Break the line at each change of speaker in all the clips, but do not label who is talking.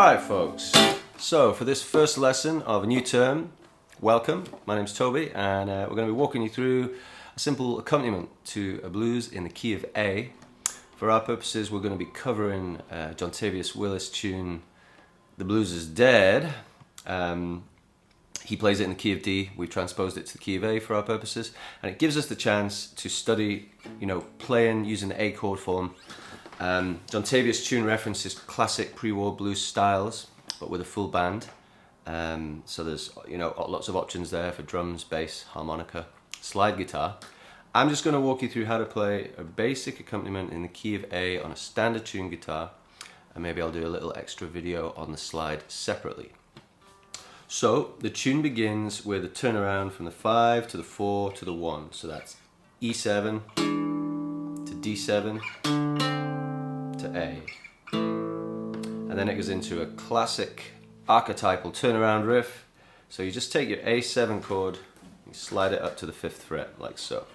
Alright folks, so for this first lesson of a new term, welcome, my name's Toby and we're going to be walking you through a simple accompaniment to a blues in the key of A. For our purposes we're going to be covering Jontavious Willis' tune The Blues Is Dead. He plays it in the key of D, we've transposed it to the key of A for our purposes, and it gives us the chance to study, playing using the A chord form. Jontavious' tune references classic pre-war blues styles, but with a full band. So there's lots of options there for drums, bass, harmonica, slide guitar. I'm just going to walk you through how to play a basic accompaniment in the key of A on a standard tune guitar, and maybe I'll do a little extra video on the slide separately. So the tune begins with a turnaround from the 5 to the 4 to the 1. So that's E7 to D7 to A. And then it goes into a classic archetypal turnaround riff. So you just take your A7 chord, you slide it up to the 5th fret like so.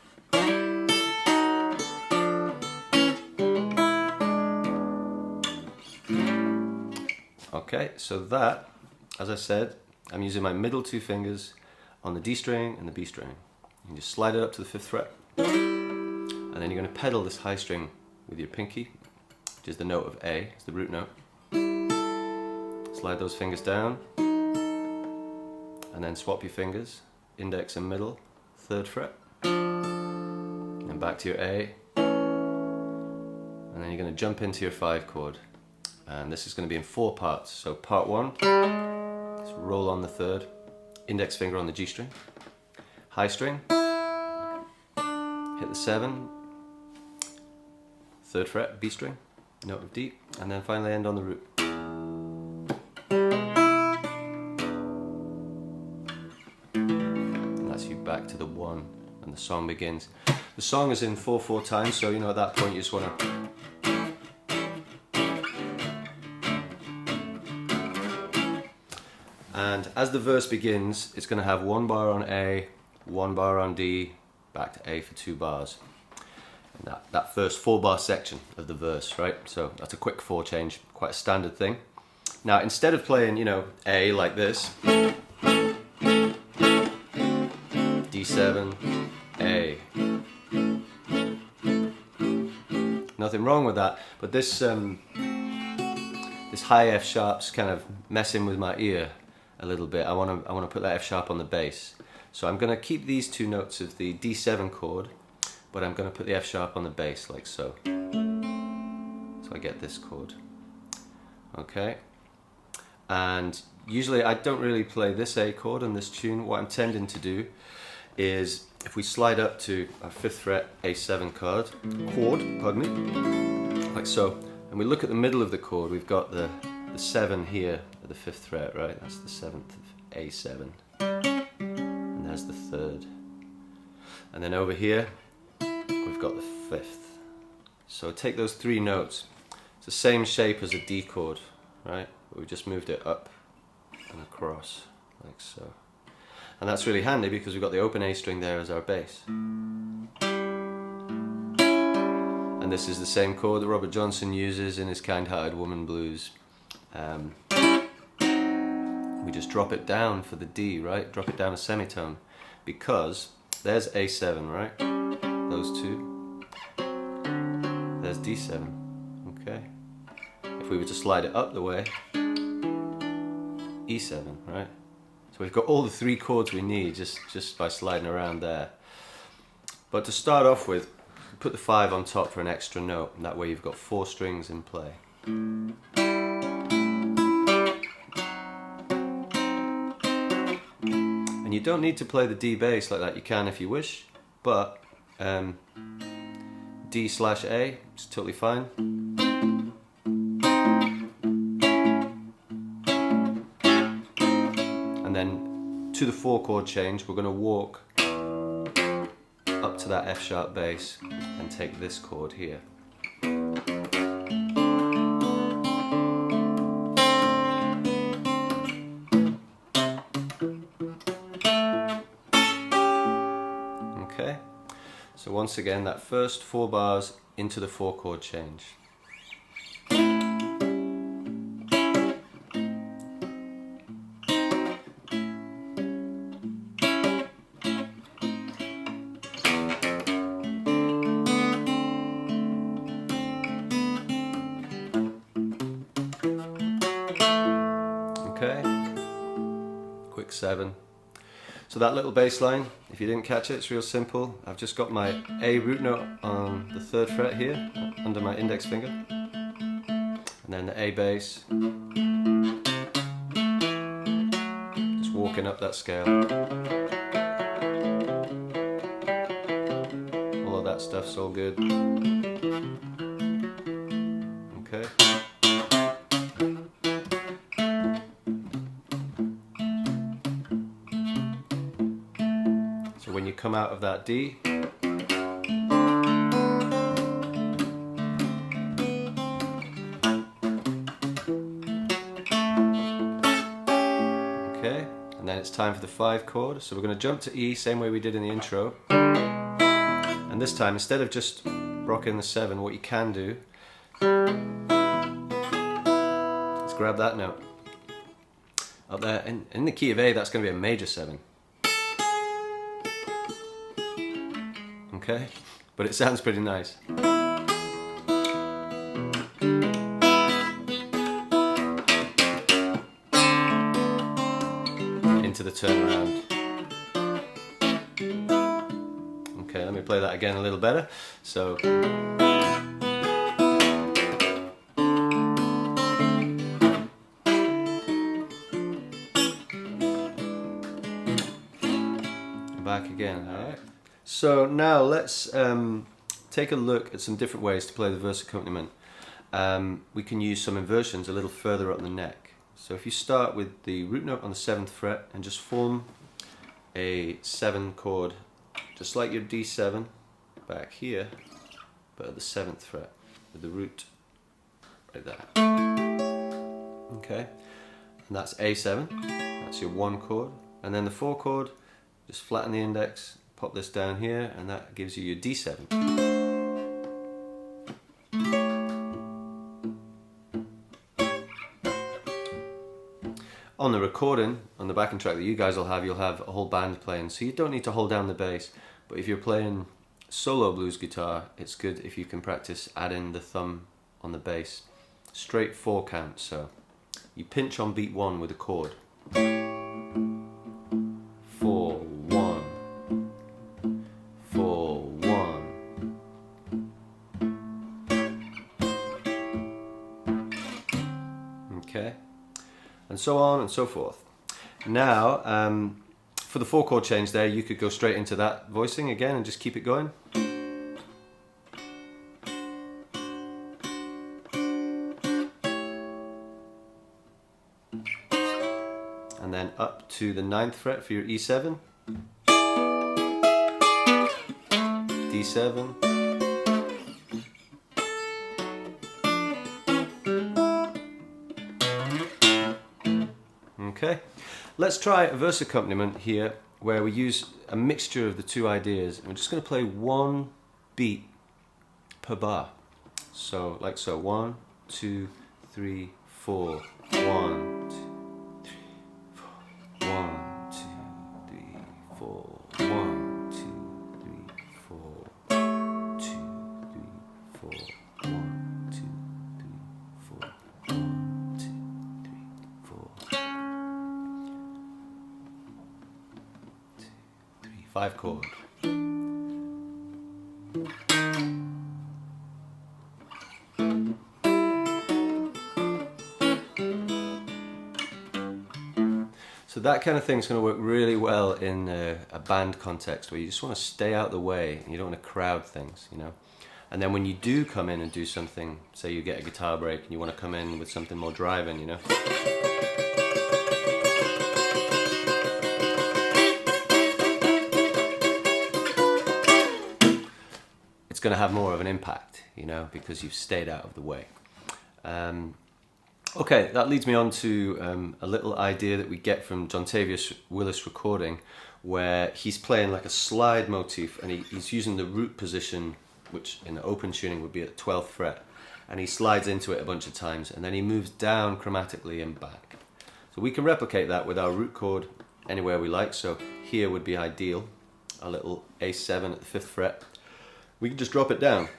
Okay, so that, as I said, I'm using my middle two fingers on the D string and the B string. You just slide it up to the 5th fret, and then you're going to pedal this high string with your pinky, which is the note of A, it's the root note. Slide those fingers down, and then swap your fingers, index and middle, 3rd fret, and back to your A, and then you're going to jump into your 5 chord. And this is going to be in 4 parts. So part 1, let's roll on the 3rd, index finger on the G string, high string, hit the 7, 3rd fret, B string, note of D, and then finally end on the root. And that's you back to the 1, and the song begins. The song is in 4/4 time, so at that point you just want to and as the verse begins, it's going to have 1 bar on A, 1 bar on D, back to A for 2 bars. And that first 4-bar section of the verse, right? So that's a quick 4 change, quite a standard thing. Now instead of playing, A like this, D7, A. Nothing wrong with that, but this high F sharp's kind of messing with my ear a little bit. I want to put that F sharp on the bass. So I'm going to keep these 2 notes of the D7 chord, but I'm going to put the F sharp on the bass like so. So I get this chord. Okay. And usually I don't really play this A chord on this tune. What I'm tending to do is if we slide up to our 5th fret A7 chord, pardon me, like so, and we look at the middle of the chord, we've got the 7 here at the 5th fret, right? That's the 7th of A7. And there's the 3rd. And then over here, we've got the 5th. So take those 3 notes. It's the same shape as a D chord, right? But we just moved it up and across, like so. And that's really handy because we've got the open A string there as our bass. And this is the same chord that Robert Johnson uses in his Kind-Hearted Woman blues. We just drop it down for the D, right? Drop it down a semitone, because there's A7, right? Those 2. There's D7, okay? If we were to slide it up the way, E7, right? So we've got all the 3 chords we need just by sliding around there. But to start off with, put the 5 on top for an extra note, and that way you've got 4 strings in play. And you don't need to play the D bass like that, you can if you wish, but D/A is totally fine. And then to the 4 chord change, we're going to walk up to that F sharp bass and take this chord here. Okay, so once again that first 4 bars into the 4 chord change. 7. So that little bass line, if you didn't catch it, it's real simple. I've just got my A root note on the 3rd fret here, under my index finger, and then the A bass. Just walking up that scale. All of that stuff's all good. Okay. So when you come out of that D, okay, and then it's time for the 5 chord. So we're going to jump to E, same way we did in the intro. And this time, instead of just rocking the 7, what you can do is grab that note up there. In the key of A, that's going to be a major 7. Okay, but it sounds pretty nice. Into the turnaround. Okay, let me play that again a little better. So. Back again, alright? So now let's take a look at some different ways to play the verse accompaniment. We can use some inversions a little further up the neck. So if you start with the root note on the 7th fret and just form a 7 chord, just like your D7 back here, but at the 7th fret with the root right there. Okay, and that's A7, that's your 1 chord, and then the 4 chord, just flatten the index, pop this down here, and that gives you your D7. On the recording, on the backing track that you guys will have, you'll have a whole band playing, so you don't need to hold down the bass. But if you're playing solo blues guitar, it's good if you can practice adding the thumb on the bass. Straight 4 count, so you pinch on beat 1 with a chord. 4, 1, 4, 1. Okay, and so on and so forth. Now, for the 4 chord change there, you could go straight into that voicing again and just keep it going. And then up to the 9th fret for your E7, D7, okay. Let's try a verse accompaniment here where we use a mixture of the 2 ideas. We're just going to play 1 beat per bar. So, like so, 1, 2, 3, 4, 1, 1, 2, 3, 4, 1, 2, 3, 4, 2, 3, 4, 1, 2, 3, 4, 1, 2, 3, 4, 2, 3, 5 chord. So that kind of thing is going to work really well in a band context where you just want to stay out of the way and you don't want to crowd things, you know. And then when you do come in and do something, say you get a guitar break and you want to come in with something more driving, you know. It's going to have more of an impact, you know, because you've stayed out of the way. Okay, that leads me on to a little idea that we get from Jontavious Willis recording, where he's playing like a slide motif and he's using the root position, which in the open tuning would be at the 12th fret, and he slides into it a bunch of times and then he moves down chromatically and back. So we can replicate that with our root chord anywhere we like. So here would be ideal, a little A7 at the 5th fret. We can just drop it down.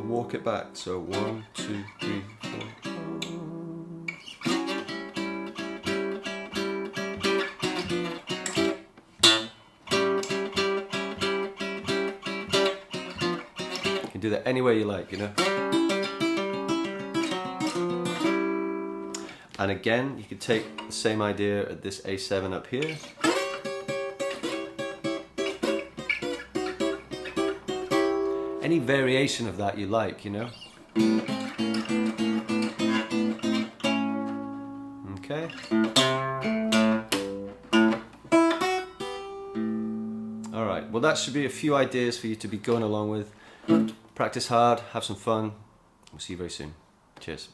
Walk it back, so 1, 2, 3, 4. can do that any way you like, you know. And again, you could take the same idea at this A7 up here. Any variation of that you like, you know. Okay. Alright, well that should be a few ideas for you to be going along with. Practice hard, have some fun. We'll see you very soon. Cheers.